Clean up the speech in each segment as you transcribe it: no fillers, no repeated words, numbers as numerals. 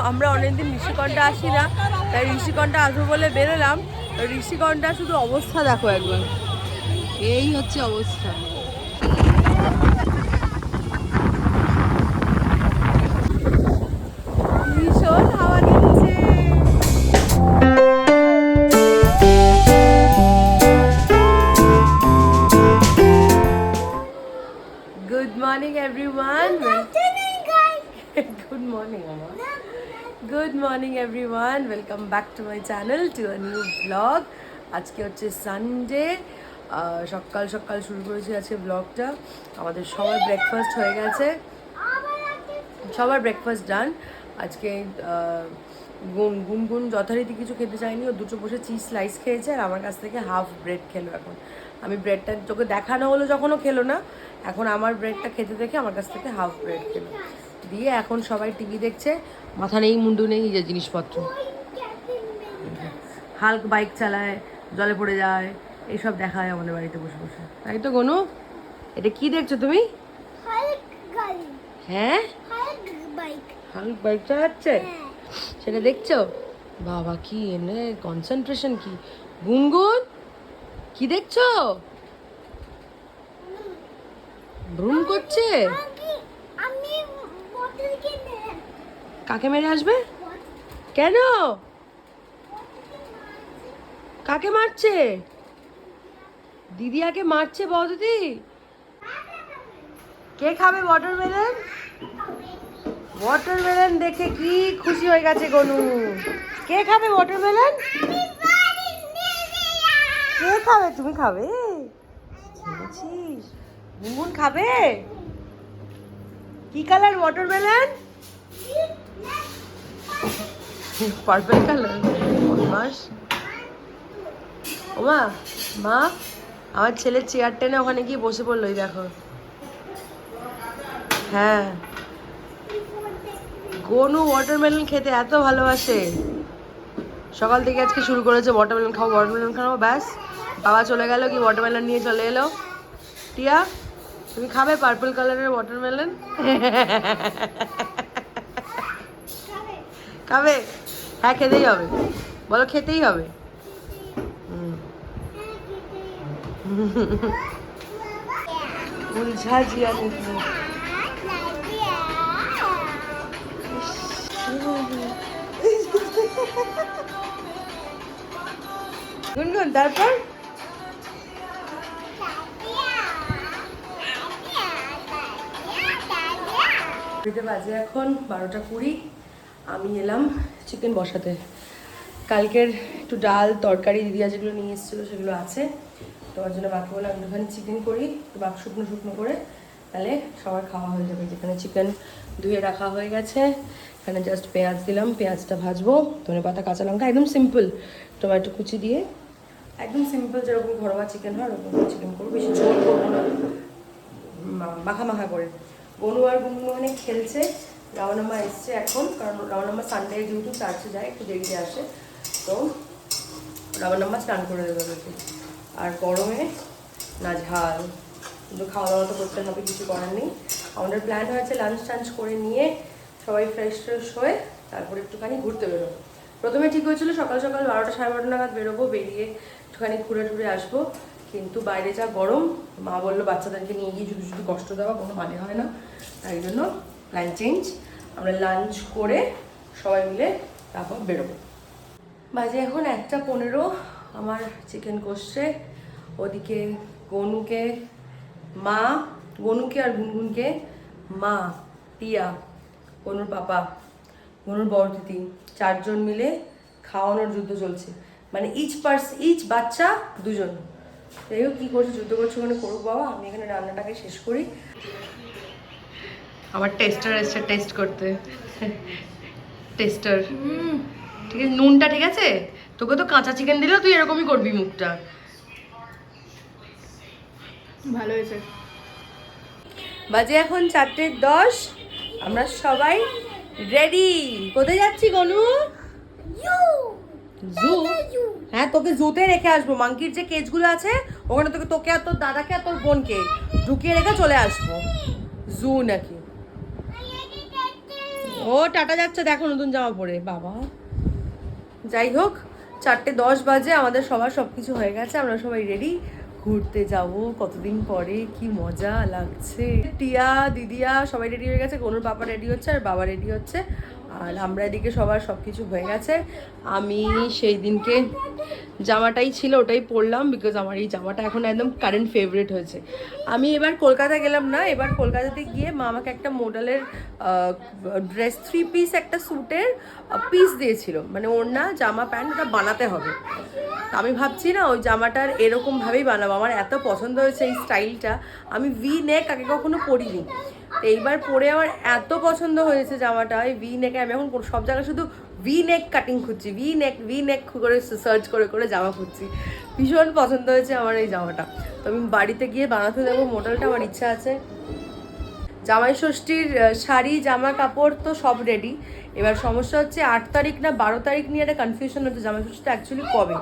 আমরা অনেকদিন ঋষিকণ্ঠা আসি না, তাই ঋষিকণ্ঠা আসবো বলে বেরোলাম। ঋষিকণ্ঠা শুধু অবস্থা দেখো একবার, এই হচ্ছে অবস্থা। ভীষণ হাওয়া দিচ্ছে। Good morning everyone. Good morning Mama. Good morning everyone. Welcome back to my channel to a new vlog. আজকে হচ্ছে সানডে, সকাল সকাল শুরু করেছি আজকে ব্লগটা। আমাদের সবার ব্রেকফাস্ট হয়ে গেছে, সবার ব্রেকফাস্ট ডান। আজকে গুনগুন যথারীতি কিছু খেতে চাইনি, ও দুটো বসে চিজ স্লাইস খেয়েছে আর আমার কাছ থেকে হাফ ব্রেড খেলো। এখন আমি ব্রেডটা তোকে দেখানো হলো যখনও খেলো না, এখন আমার ব্রেডটা খেতে দেখে আমার কাছ থেকে হাফ ব্রেড খেলো। দিয়ে এখন সবাই টিভি দেখছে, মাথা নেই মুন্ডু নেই যে জিনিসপত্র। হাল্ক বাইক চালায়, জলে পড়ে যায়, এইসব দেখায় আমাদের বাড়িতে বসে বসে, তাই তো গনু? এটা কি দেখছো তুমি? হ্যাঁ, হাল্ক বাইক চালাচ্ছে, সেটা দেখছো? বাবা কি এনে কনসেন্ট্রেশন, কি গুনগুন কি দেখছো? ভ্রুম করছে। কাকে মেরে আসবে? কেন? কাকে মারছে? দিদিয়াকে মারছে বৌদি। কে খাবে ওয়াটারমেলন? ওয়াটারমেলন দেখে কি খুশি হয়ে গেছে গনু। কে খাবে ওয়াটারমেলন? কে খাবে? তুমি খাবে? গুনগুন খাবে? কি কালার ওয়াটারমেলন? Purple colour. মাস ওমা, মা আমার ছেলের চেয়ার টেনে ওখানে গিয়ে বসে পড়লোই দেখো। হ্যাঁ, গনু ওয়াটারমেলন খেতে এত ভালোবাসে, সকাল থেকে আজকে শুরু করেছে ওয়াটারমেলন খাবো ওয়াটারমেলন খাবো। ব্যাস, বাবা চলে গেল, কি ওয়াটারমেলন নিয়ে চলে এলো। টিয়া তুমি খাবে পার্পল কালারের ওয়াটারমেলন? খাবে? হ্যাঁ খেতেই হবে, বলো খেতেই হবে। উলঝা জিয়া নিকলি। গুনগুন তারপর বাজে এখন 12:20। আমি এলাম চিকেন বসাতে। কালকের একটু ডাল তরকারি দিদিয়া যেগুলো নিয়ে এসেছিলো সেগুলো আছে, তোমার জন্য বাকি বলে আমি ওখানে চিকেন করি শুকনো শুকনো করে, তাহলে সবার খাওয়া হয়ে যাবে। যেখানে চিকেন ধুয়ে রাখা হয়ে গেছে, এখানে জাস্ট পেঁয়াজ দিলাম, পেঁয়াজটা ভাজবো, ধনেপাতা কাঁচা লঙ্কা, একদম সিম্পল টমেটো কুচি দিয়ে, একদম সিম্পল যেরকম ঘরোয়া চিকেন হয় ওরকম চিকেন করবো। বেশি ঝোল করবো না, মাখা মাখা করে। গনু আর গুনগুন অনেক খেলছে। রাওয়ানাম্মা এসছে এখন, কারণ রাওয়ানাম্মা সানডে যেহেতু চার্চে যায় একটু দেরিতে আসে, তো রাওয়ানাম্মা স্নান করে দেবে ওদেরকে। আর গরমে না ঝাল, কিন্তু খাওয়া দাওয়া তো করতে হবে, কিছু করার নেই। আমাদের প্ল্যান হয়েছে লাঞ্চ টাঞ্চ করে নিয়ে সবাই ফ্রেশ ট্রেশ হয়ে তারপরে একটুখানি ঘুরতে বেরোবো। প্রথমে ঠিক হয়েছিল সকাল সকাল 12টা সাড়ে 12টা নাগাদ বেরোবো, বেরিয়ে একটুখানি ঘুরে টুরে আসবো, কিন্তু বাইরে যা গরম, মা বললো বাচ্চাদেরকে নিয়ে গিয়ে শুধু শুধু কষ্ট দেওয়া কোনো মানে হয় না, তাই জন্য প্ল্যান চেঞ্জ। আমরা লাঞ্চ করে সবাই মিলে তারপর বেরোবো। বাজে এখন 1:15, আমার চিকেন কষছে। ওদিকে গনুকে মা, গনুকে আর গুনগুনকে মা, টিয়া, গনুর পাপা, গনুর বড় দিদি, 4 জন মিলে খাওয়ানোর যুদ্ধ চলছে। মানে ইচ বাচ্চা 2 জন। যাই হোক, কী করছে যুদ্ধ করছে ওখানে করুক বাবা, আমি এখানে রান্নাটাকে শেষ করি। আমার টেস্টার এসছে টেস্ট করতে, টেস্টার। ঠিক আছে, নুনটা ঠিক আছে? তোকে তো কাঁচা চিকেন দিলে তুই এরকমই করবি মুখটা। ভালো হয়েছে। বাজে এখন 4:10, আমরা সবাই রেডি। কোথায় যাচ্ছি গনু? জু? হ্যাঁ, তোকে জুতে রেখে আসবো। মাঙ্কির যে কেজগুলো আছে ওখানে তোকে আর তোর দাদাকে আর তোর বোনকে ঢুকিয়ে রেখে চলে আসবো। জু নাকি? ও ও টাটা যাচ্ছে দেখো নতুন জামা পরে বাবা। যাই হোক 4:10 বাজে, আমাদের সবার সবকিছু হয়ে গেছে, আমরা সবাই রেডি ঘুরতে যাব কতদিন পরে, কি মজা লাগছে। টিয়া দিদিয়া সবাই রেডি হয়ে গেছে, কোনোর পাপা রেডি হচ্ছে আর বাবা রেডি হচ্ছে, আর আমরা এদিকে সবার সব কিছু হয়ে গেছে। আমি সেই দিনকে জামাটাই ছিল ওটাই পরলাম, বিকজ আমার এই জামাটা এখন একদম কারেন্ট ফেভারিট হয়েছে। আমি এবার কলকাতা গেলাম না, এবার কলকাতাতে গিয়ে মা আমাকে একটা মডেলের ড্রেস 3 পিস একটা স্যুটের পিস দিয়েছিল, মানে ওড়না জামা প্যান্ট ওটা বানাতে হবে। আমি ভাবছি না ওই জামাটার এরকমভাবেই বানাবো, আমার এত পছন্দ হয়েছে এই স্টাইলটা। আমি ভি নেক আগে কখনো পরিনি, এইবার পরে আমার এত পছন্দ হয়েছে জামাটা। এই ভি নেকে আমি এখন সব জায়গায় শুধু ভি নেক কাটিং খুঁজছি, ভি নেক করে সার্চ করে করে জামা খুঁজছি। ভীষণ পছন্দ হয়েছে আমার এই জামাটা, তো আমি বাড়িতে গিয়ে বানাতে দেবো মডেলটা, আমার ইচ্ছা আছে। জামাই ষষ্ঠীর শাড়ি জামা কাপড় তো সব রেডি, এবার সমস্যা হচ্ছে 8 তারিখ না 12 তারিখ নিয়ে একটা কনফিউশন হচ্ছে জামাই ষষ্ঠীটা অ্যাকচুয়ালি কবে।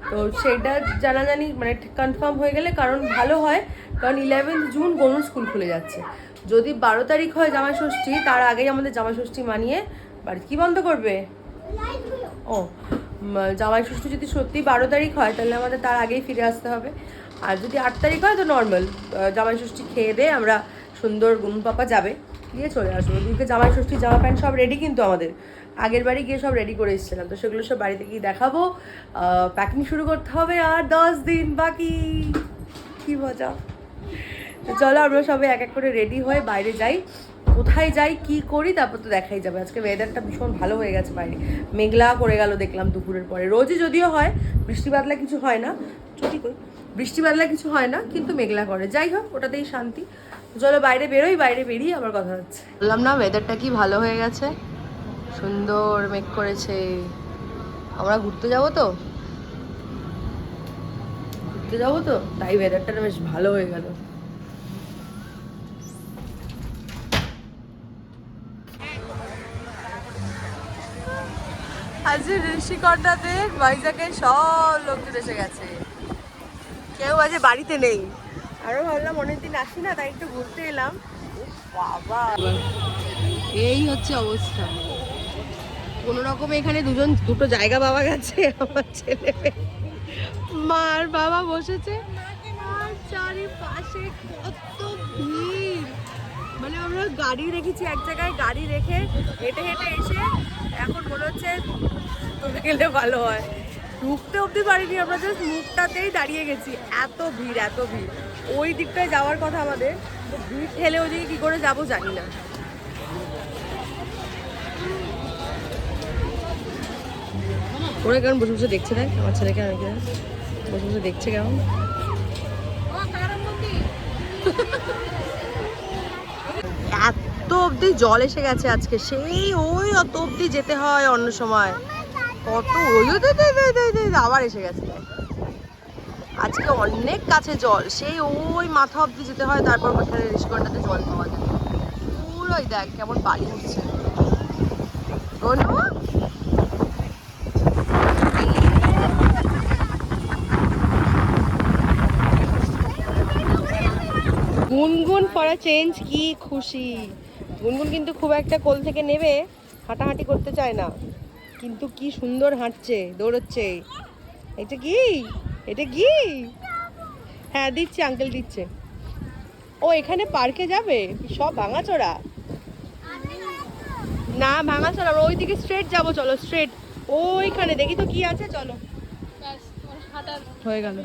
তো সেটা জানাজানি মানে কনফার্ম হয়ে গেলে কারণ ভালো হয়, কারণ 11 জুন গরুর স্কুল খুলে যাচ্ছে। যদি 12 তারিখ হয় জামাই ষষ্ঠী, তার আগেই আমাদের জামাই ষষ্ঠী মানিয়ে বাড়ি কি বন্ধ করবে। ও জামাই ষষ্ঠী যদি সত্যি 12 তারিখ হয় তাহলে আমাদের তার আগেই ফিরে আসতে হবে, আর যদি 8 তারিখ হয় তো নর্মাল জামাই ষষ্ঠী খেয়ে দিয়ে আমরা সুন্দর গুনু পাপা যাবে দিয়ে চলে আসবো। ওদিকে জামাই ষষ্ঠী জামা প্যান্ট সব রেডি, কিন্তু আমাদের আগের বাড়ি গিয়ে সব রেডি করে এসেছিলাম, তো সেগুলো সব বাড়িতে গিয়ে দেখাবো। প্যাকিং শুরু করতে হবে, আর 10 দিন বাকি, কি মজা। তো চলো আমরা সবাই এক এক করে রেডি হয়ে বাইরে যাই, কোথায় যাই কি করি তারপর তো দেখাই যাবে। আজকে ওয়েদারটা ভীষণ ভালো হয়ে গেছে, বাইরে মেঘলা করে গেল দেখলাম দুপুরের পরে। রোজই যদিও হয় বৃষ্টি বাদলা কিছু হয় না, ছুটি করি বৃষ্টি বাদলা কিছু হয় না, কিন্তু মেঘলা করে, যাই হোক ওটাতেই শান্তি। চলো বাইরে বেরোই, বাইরে বেরিয়ে আবার কথা হচ্ছে। বললাম না ওয়েদারটা কি ভালো হয়ে গেছে, সুন্দর মেঘ করেছে। আমরা ঘুরতে যাবো তো তাই ওয়েদারটা বেশ ভালো হয়ে গেল। আজ ঋষিকন্যাতে ভাইজাকে সব লোকজন এসে গেছে, কেউ আজ বাড়িতে নেই। আরো ভাবলাম অনেকদিন আসি না, তাই একটু ঘুরতে এলাম। বাবা এই হচ্ছে অবস্থা, কোনো রকমে এখানে দুটো জায়গা পাওয়া গেছে। আমার ছেলে মার বাবা বসেছে, আর চারিপাশে কত ভিড়, মানে আমরা গাড়ি রেখেছি এক জায়গায়, গাড়ি রেখে হেঁটে হেঁটে এসে এখন মনে হচ্ছে চলে গেলে ভালো হয়। ঢুকতে অবধি পারিনি, আমরা জাস্ট মুখটাতেই দাঁড়িয়ে গেছি, এত ভিড় এত ভিড়। ওই দিকটায় যাওয়ার কথা আমাদের, তো ভিড় ঠেলে ওদিকে কী করে যাবো জানি না। ওরা কেমন বসে বসে দেখছে, দেখ আমার ছেলেকে বসে বসে দেখছে কেমন। এত অবধি জল এসে গেছে আজকে, সেই ওই অত অবধি যেতে হয় অন্য সময়, কত ওই আবার এসে গেছে। আজকে অনেক কাছে জল, সেই ওই মাথা অবধি যেতে হয়, তারপর ওখানে ঋষিকন্যাতে জল পাওয়া যায়। পুরোই দেখ কেমন বালি উঠছে। গুনগুন ফর আ চেঞ্জ কি খুশি। গুনগুন কিন্তু খুব একটা কোল থেকে নেবে হাঁটাহাঁটি করতে চায় না, কিন্তু কি সুন্দর হাঁটছে দৌড়চ্ছে। এটা কি হ্যাঁ দিচ্ছে, আঙ্কেল দিচ্ছে। ও এখানে পার্কে যাবে, সব ভাঙাচোরা না, ভাঙাচোরা ওইদিকে স্ট্রেট যাবো, চলো স্ট্রেট ওইখানে দেখি তো কি আছে, চলো। হয়ে গেল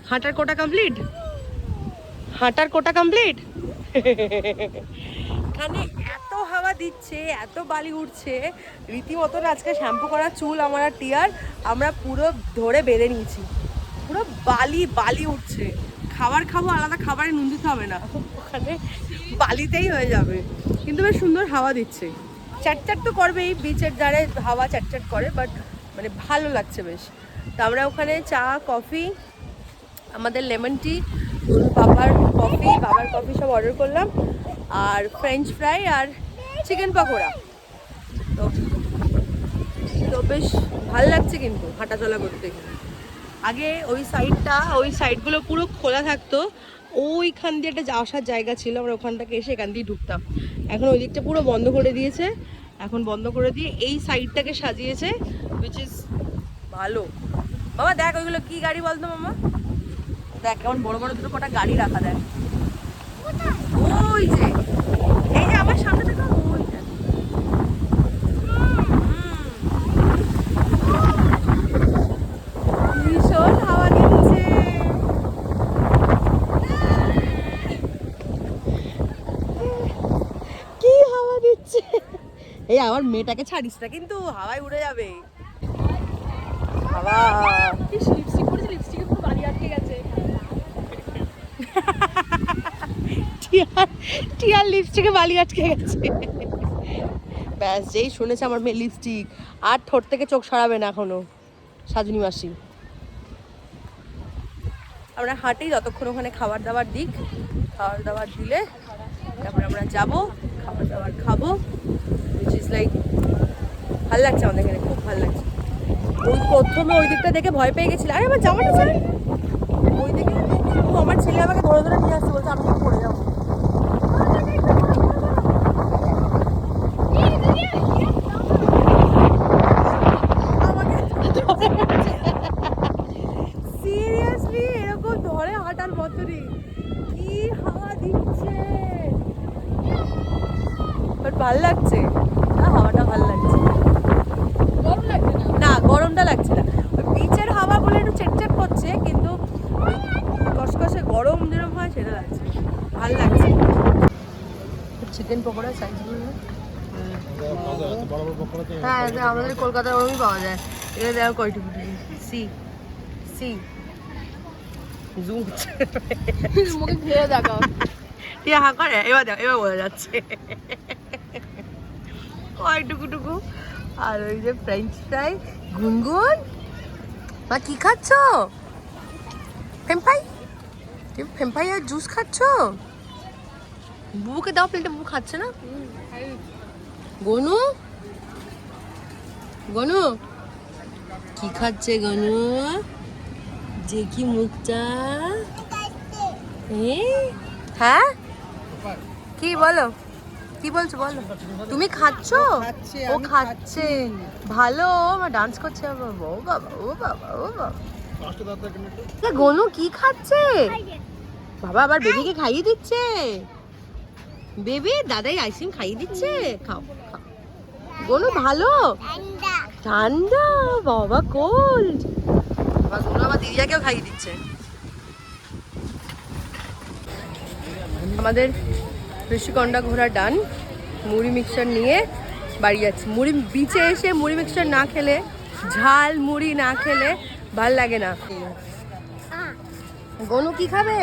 হাঁটার কোটা কমপ্লিট, এখানে এত হাওয়া দিচ্ছে, এত বালি উঠছে রীতিমতন। আজকে শ্যাম্পু করা চুল আমার আর টিয়ার আমরা পুরো ধরে বেঁধে নিয়েছি, পুরো বালি উঠছে। খাবার খাবো, আলাদা খাবারে নুন দিতে হবে না, ওখানে বালিতেই হয়ে যাবে। কিন্তু বেশ সুন্দর হাওয়া দিচ্ছে, চ্যাটচ্যাট তো করবে, এই বিচের ধারে হাওয়া চ্যাটচ্যাট করে, বাট মানে ভালো লাগছে বেশ। তো আমরা ওখানে চা কফি, আমাদের লেমন টি, বাবার কফি সব অর্ডার করলাম, আর ফ্রেঞ্চ ফ্রাই আর চিকেন পকোড়া। তো বেশ ভালো লাগছে কিন্তু হাঁটাচলা করতে। আগে ওই সাইডগুলো পুরো খোলা থাকতো, ওইখান দিয়ে একটা আসার জায়গা ছিল, আমরা ওখানটাকে এসে এখান দিয়ে ঢুকতাম। এখন ওই দিকটা পুরো বন্ধ করে দিয়েছে, এখন বন্ধ করে দিয়ে এই সাইডটাকে সাজিয়েছে, উইচ ইজ ভালো। বাবা দেখ ওইগুলো কি গাড়ি বলতো মামা, দেখ কেমন বড় বড় দুটো কটা গাড়ি রাখা, দেখ ওই যে, এই যে আমার সামনে থেকে ওইটা। ভীষণ হাওয়া দিচ্ছে। কি হাওয়া দিচ্ছে, এই আমার মেয়েটাকে ছাড়িস না কিন্তু, হাওয়ায় উড়ে যাবে হাওয়া। লিপস্টিক পরেছে, লিপস্টিকে পুরো বালি আটকে গেছে। টিয়ার লিপস্টিকে বালি আটকে গেছে। ব্যাস যেই শুনেছে আমার মেয়ে লিপস্টিক, আর ঠোঁট থেকে চোখ সরাবে না এখনো সাজনী মাসি। আমরা হাঁটি যতক্ষণ ওখানে খাবার দাবার দিক, খাবার দাবার দিলে তারপরে আমরা যাব খাবার দাবার খাবো, উইচ ইজ লাইক ভালো লাগছে আমাদের এখানে, খুব ভালো লাগছে। ওই প্রথমে ওই দিকটা দেখে ভয় পেয়ে গেছিল, আরে আমার জামাটা চাই ওই দিকে, ও আমার ছেলে আমাকে ধরে ধরে নিয়ে আসছে, বলছে আমি পড়ে যাবো। সিরিয়াসলি এরকম ধরে হাঁটার মতনই, কি হাওয়া দিচ্ছে, বাট ভাল লাগছে না, হাওয়াটা ভাল লাগছে, গরম লাগছে না, গরমটা লাগছে না, ওই বিচের হাওয়া বলে একটু চেটচেট করছে, কিন্তু কসকসে গরম যেরকম হয় সেটা লাগছে, ভাল লাগছে। চিকেন পকোড়া সাইজগুলো, হ্যাঁ আমাদের কলকাতার ওরমই পাওয়া যায়, এখানে দেখো কয়টি ফুটি, সি সি জুম মুখে খেয়ে দেখো, ঠিক হা করে, এবার দেখো এবার বোঝা যাচ্ছে ওই টুকু। আর ওই যে ফ্রেঞ্চ ফ্রাই, গুনগুন মা কি খাচ্ছ, ফেম্পাই, তুমি ফেম্পাই আর জুস খাচ্ছ, বুবুকে দাও প্লেটে, বুবু খাচ্ছে না। গনু গনু কি খাচ্ছে গনু, যে কি মুখটা, হ্যাঁ কি বলো, কি বলছো বলো, তুমি খাচ্ছ, ও খাচ্ছে ভালো, আমার ডান্স করছে, ও বাবা ও বাবা ও বাবা। গনু কি খাচ্ছে, বাবা আবার বেবিকে খাইয়ে দিচ্ছে, বেবি দাদাই আইসক্রিম খাইয়ে দিচ্ছে, খাও খাও গনু, ভালো ঠান্ডা, বাবা কোল্ড, বাবা দিদিয়াকেও খাইয়ে দিচ্ছে। আমাদের ঋষিকন্ডা ঘোরা ডান, মুড়ি মিক্সচার নিয়ে বাড়ি যাচ্ছি। মুড়ি বিচে এসে মুড়ি মিক্সচার না খেলে, ঝাল মুড়ি না খেলে ভাল লাগে না। গনু কি খাবে,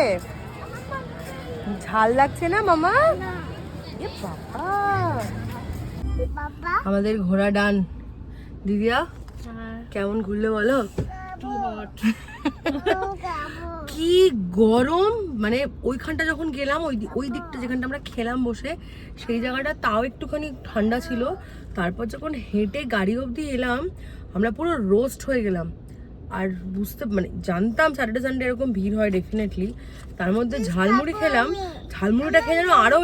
ঝাল লাগছে না মামা, এ বাবা। আমাদের ঘোড়া ডান, দিদিয়া কেমন ঘুরলে বলো, কি গরম, মানে ওইখানটা যখন গেলাম, ওই দিকটা যেখানটা আমরা খেলাম বসে, সেই জায়গাটা তাও একটুখানি ঠান্ডা ছিল, তারপর যখন হেঁটে গাড়ি অবধি এলাম আমরা পুরো রোস্ট হয়ে গেলাম। আর বুঝতে মানে জানতাম স্যাটারডে সানডে এরকম ভিড় হয় ডেফিনেটলি, তার মধ্যে ঝালমুড়ি খেলাম, ঝালমুড়িটা খেয়ে যেন আরো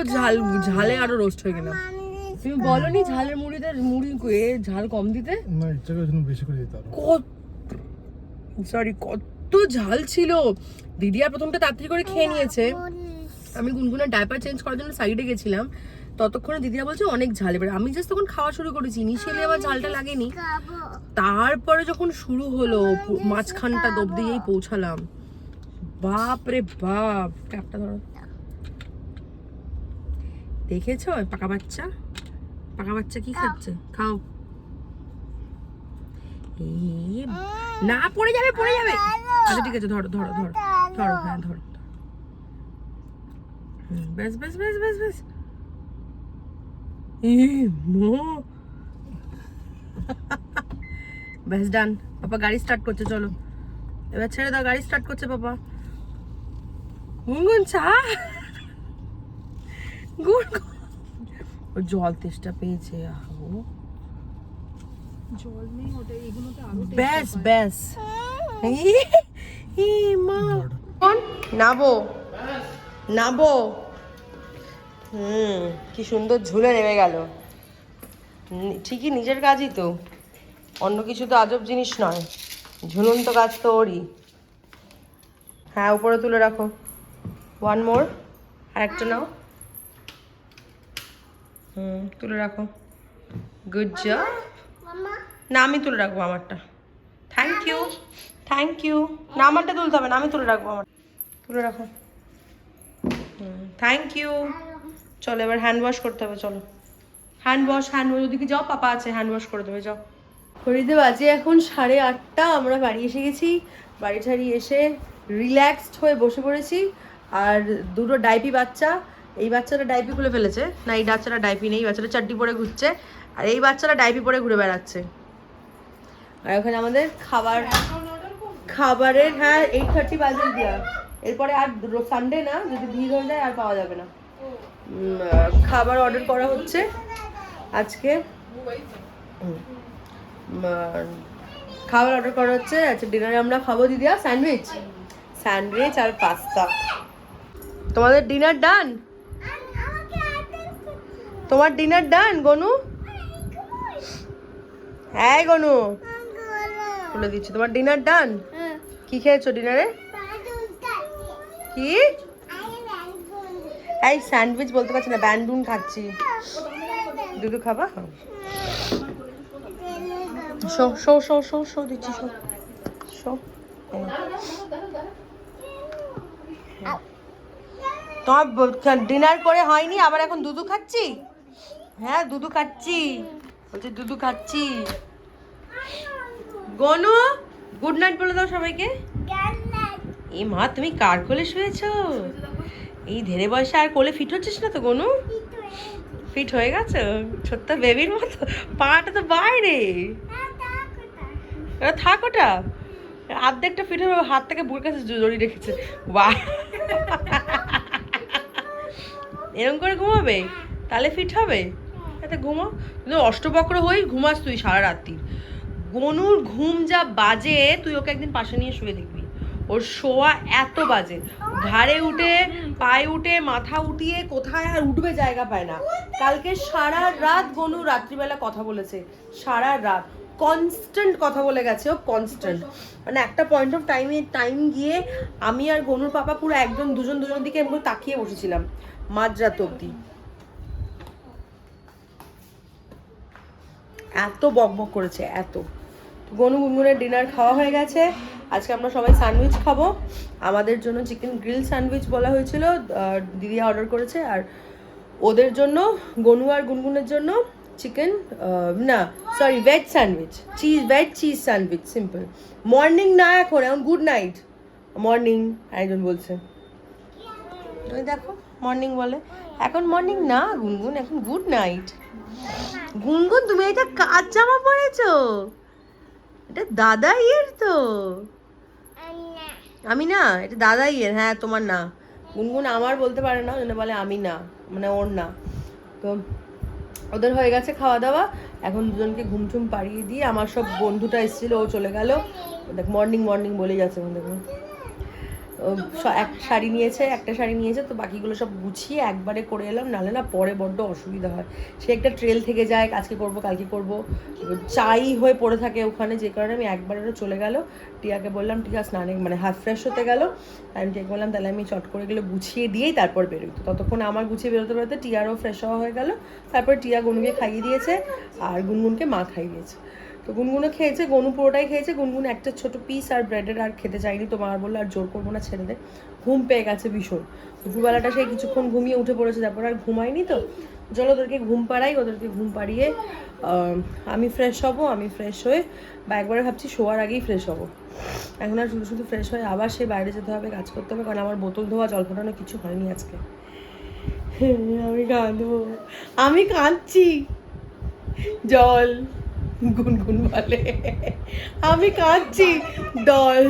ঝালে আরো রোস্ট হয়ে গেলাম। তুমি বলনি ঝালের মুড়িতে ঝাল কম দিতে, সরি কত ঝাল ছিল। দিদিয়া প্রথমটা তাড়াতাড়ি করে খেয়ে নিয়েছে, আমি গুনগুনের ডাইপার চেঞ্জ করার জন্য সাইডে গেছিলাম, ততক্ষণে দিদিয়া বলছে অনেক ঝাল। এবার আমি জাস্ট তখন খাওয়া শুরু করেছি, ইনিশিয়ালি আবার ঝালটা লাগেনি, তারপরে যখন শুরু হলো মাঝখানটা অব্দি পৌঁছালাম, বাপ রে বাপ। ক্যাপটা ধরো, দেখেছো পাকা বাচ্চা, পাকা বাচ্চা কি খাচ্ছে, খাও, না পড়ে যাবে পড়ে যাবে, আচ্ছা ঠিক আছে ধরো ধরো ধরো ধরো, হ্যাঁ ধরো, ব্যাস ব্যাস ব্যাস ব্যাস ব্যাস, ব্যাস ডান। পাপা গাড়ি স্টার্ট করছে, চলো এবার ছেড়ে দাও, গাড়ি স্টার্ট করছে পাপা। গুনগুন চা, জল তেষ্টা পেয়েছে, জল নেই ওটা, এগুলোতে আরো ব্যাস ব্যাস, নাবো নাবো, কি সুন্দর ঝুলে নেমে গেল, ঠিকই নিজের কাজই তো, অন্য কিছু তো আজব জিনিস নয়, ঝুলন্ত কাজ তো ওরই। হ্যাঁ উপরে তুলে রাখো, ওয়ান মোর, আর একটা নাও। তুলে রাখো, গুড জব। না আমি তুলে রাখবো আমারটা, থ্যাংক ইউ থ্যাংক ইউ। না আমারটা তুলতে হবে না, আমি তুলে রাখবো আমার, তুলে রাখো। Thank you. চলো এবার হ্যান্ড ওয়াশ করতে হবে, চলো হ্যান্ড ওয়াশ ওদিকে যাও, পাপা আছে হ্যান্ড ওয়াশ করে দেবে, যাও। ঘড়িতে বাজে এখন 8:30, আমরা বাড়ি এসে গেছি। বাড়ি ঠাড়ি এসে রিল্যাক্সড হয়ে বসে পড়েছি। আর দুটো ডাইপি বাচ্চা, এই বাচ্চাটা ডাইপি খুলে ফেলেছে, না এই বাচ্চাটা ডাইপি নেই, বাচ্চাটা চাড্ডি পরে ঘুরছে, আর এই বাচ্চাটা ডাইপি পরে ঘুরে বেড়াচ্ছে। আর ওখানে আমাদের খাবারের, হ্যাঁ 8:30 বাজে দেওয়া, এরপরে আর সানডে না, যদি ভিড় হয়ে যায় আর পাওয়া যাবে না। খাবার অর্ডার করা হচ্ছে আজকে, খাবার অর্ডার করা হচ্ছে। আচ্ছা ডিনারে আমরা খাবো দিদিয়া স্যান্ডউইচ আর পাস্তা। তোমাদের ডিনার ডান? তোমার ডিনার ডান গনু? হ্যাঁ গনু বলে দিচ্ছি, তোমার ডিনার ডান? কি খেয়েছো ডিনারে? কি? এই স্যান্ডউইচ বলতে পারছি না, ব্যান্ডুন খাচ্ছি। দুধু খাবা? Show show show show show দিচ্ছি, শো শো। তোমার ডিনার করে হয়নি, আবার এখন দুধু খাচ্ছি? হ্যাঁ দুধু খাচ্ছি, বলছি দুধু খাচ্ছি। গনু গুড নাইট বলে দাও সবাইকে। এই মা তুমি কার কোলে শুয়েছো? এই ধেরে বয়সে আর কোলে ফিট হচ্ছিস না তো গনু? ফিট হয়ে গেছো ছোট্ট বেবির মতো, পাটা তো বাইরে। থাক ওটা, অর্ধেকটা ফিট হবে, হাত থেকে বুকের কাছে জড়িয়ে রেখেছে। বাহ এরকম করে ঘুমাবে তাহলে ফিট হবে? এতে ঘুমো, কিন্তু অষ্টবক্র হই ঘুমাস তুই সারা রাত্রি। গনুর ঘুম যা বাজে, তুই ওকে একদিন পাশে নিয়ে শুয়ে দেখবি, ওর শোয়া এত বাজে, ঘাড়ে উঠে পায়ে উঠে মাথা উঠিয়ে কোথায় আর উঠবে জায়গা পায় না। কালকে সারা রাত গনু রাত্রিবেলা কথা বলেছে, সারা রাত কনস্ট্যান্ট কথা বলে গেছে ও, কনস্ট্যান্ট। মানে একটা পয়েন্ট অফ টাইম গিয়ে আমি আর গনুর পাপা পুরো একজন দুজনের দিকে এমন তাকিয়ে বসেছিলাম মাঝরাত অব্দি, এত বকবক করেছে এত। গনু গুনগুনের ডিনার খাওয়া হয়ে গেছে। আজকে আমরা সবাই স্যান্ডউইচ খাবো, আমাদের জন্য চিকেন গ্রিল স্যান্ডউইচ বলা হয়েছিল, দিদি অর্ডার করেছে। আর ওদের জন্য, গনু আর গুনগুনের জন্য চিকেন না sorry veg sandwich, veg cheese sandwich simple. Morning না এখন গুড নাইট, মর্নিং একজন বলছে, তুমি দেখো মর্নিং বলে, এখন মর্নিং না গুনগুন, এখন গুড নাইট। গুনগুন তুমি এটা কার জামা পরেছো? এটা দাদাইয়ের তো। আমি না, এটা দাদাইয়ের, হ্যাঁ তোমার না। গুনগুন আমার বলতে পারে না, ওই জন্য বলে আমি না, মানে ওর না। তো ওদের হয়ে গেছে খাওয়া দাওয়া, এখন দুজনকে ঘুমটুম পাড়িয়ে দিয়ে আমার সব বন্ধুটা এসেছিলো, ও চলে গেল। দেখ মর্নিং বলেই যাচ্ছে দেখুন। একটা শাড়ি নিয়েছে, তো বাকিগুলো সব গুছিয়ে একবারে করে এলাম, নাহলে না পরে বড্ড অসুবিধা হয়। সে একটা ট্রেল থেকে যায়, আজকে করবো কালকে করবো, চাই হয়ে পড়ে থাকে ওখানে, যে কারণে আমি একবারে চলে গেল। টিয়াকে বললাম টিয়া স্নানে মানে হাফ ফ্রেশ হতে গেল, আমি টিয়াকে বললাম তাহলে আমি চট করে গেলে গুছিয়ে দিয়েই তারপর বেরোই। তো ততক্ষণ আমার গুছিয়ে বেরোতে টিয়ারও ফ্রেশ হওয়া হয়ে গেল। তারপর টিয়া গনুকে খাইয়ে দিয়েছে, আর গুনগুনকে মা খাইয়ে দিয়েছে। তো গুনগুনও খেয়েছে, গনু পুরোটাই খেয়েছে, গুনগুন একটা ছোট পিস আর ব্রেডের আর খেতে চাইনি, তো মা বললো আর জোর করবো না, ছেড়ে দে। ঘুম পেয়ে গেছে ভীষণ, দুপুরবেলাটা সেই কিছুক্ষণ ঘুমিয়ে উঠে পড়েছে, তারপর আর ঘুমায়নি। তো চলো ওদেরকে ঘুম পাড়াই, ওদেরকে ঘুম পাড়িয়ে আমি ফ্রেশ হবো, আমি ফ্রেশ হয়ে বা একবারে ভাবছি শোয়ার আগেই ফ্রেশ হবো। এখন আর শুধু ফ্রেশ হয়ে আবার সে বাইরে যেতে হবে, কাজ করতে হবে, কারণ আমার বোতল ধোয়া জল ফোটানো কিছু হয়নি আজকে। আমি কাঁদবো, আমি কাঁদছি, জল গুনগুন বলে আমি কাঁদছি দল।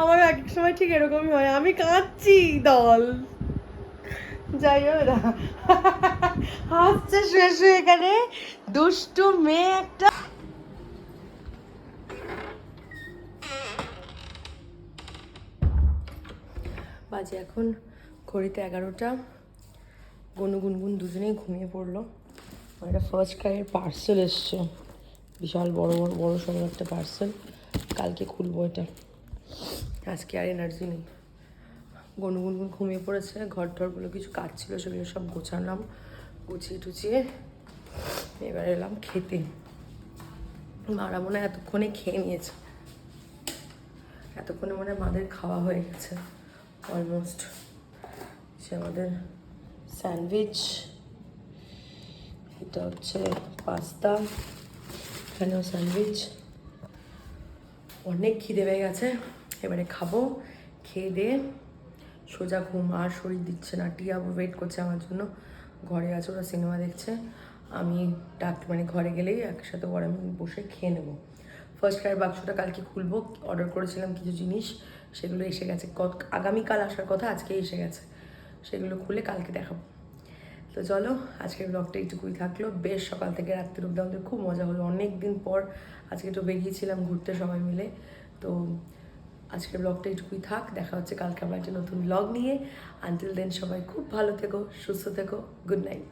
আমার এক সময় ঠিক এরকমই হয়, আমি কাঁদছি দল। যাই হোক না, হাসছে শুয়ে শুয়ে এখানে, দুষ্টু মেয়ে একটা। বাজে এখন ঘড়িতে 11টা, গনু গুনগুন দুজনেই ঘুমিয়ে পড়লো। একটা ফার্স্ট ক্রাইয়ের পার্সেল এসছে, বিশাল বড় বড় বড় সড়ো একটা পার্সেল। কালকে খুলবো এটা, আজকে আর এনার্জি নেই। গুনগুন ঘুমিয়ে পড়েছে, ঘর টরগুলো কিছু কাজ ছিল সেগুলো সব গোছালাম, গুছিয়ে টুচিয়ে এবার এলাম খেতে। মারা মনে হয় এতক্ষণে খেয়ে নিয়েছে, এতক্ষণে মনে হয় মাদের খাওয়া হয়ে গেছে অলমোস্ট। সে আমাদের স্যান্ডউইচ, এটা হচ্ছে পাস্তা, এখানেও স্যান্ডউইচ। অনেক খিদে পেয়ে গেছে, এবারে খাবো, খেয়ে দিয়ে সোজা ঘুম। আর শরীর দিচ্ছে না, টিয়া ওয়েট করছে আমার জন্য, ঘরে আছে, ওরা সিনেমা দেখছে। আমি মানে ঘরে গেলেই একসাথে পরে আমি বসে খেয়ে নেবো। ফার্স্ট ক্রাইয়ের বাক্সটা কালকে খুলবো, অর্ডার করেছিলাম কিছু জিনিস, সেগুলো এসে গেছে। আগামীকাল আসার কথা, আজকে এসে গেছে, সেগুলো খুলে কালকে দেখাবো। তো চলো, আজকের ব্লগটা এইটুকুই থাকলো। বেশ সকাল থেকে রাত্রির অবধি আমাদের খুব মজা হলো, অনেক দিন পর আজকে একটু বেরিয়েছিলাম ঘুরতে সবাই মিলে। তো আজকের ব্লগটা এইটুকুই থাক, দেখা হচ্ছে কালকে আবার একটা নতুন ব্লগ নিয়ে। আনটিল দেন সবাই খুব ভালো থেকো, সুস্থ থেকো, গুড নাইট।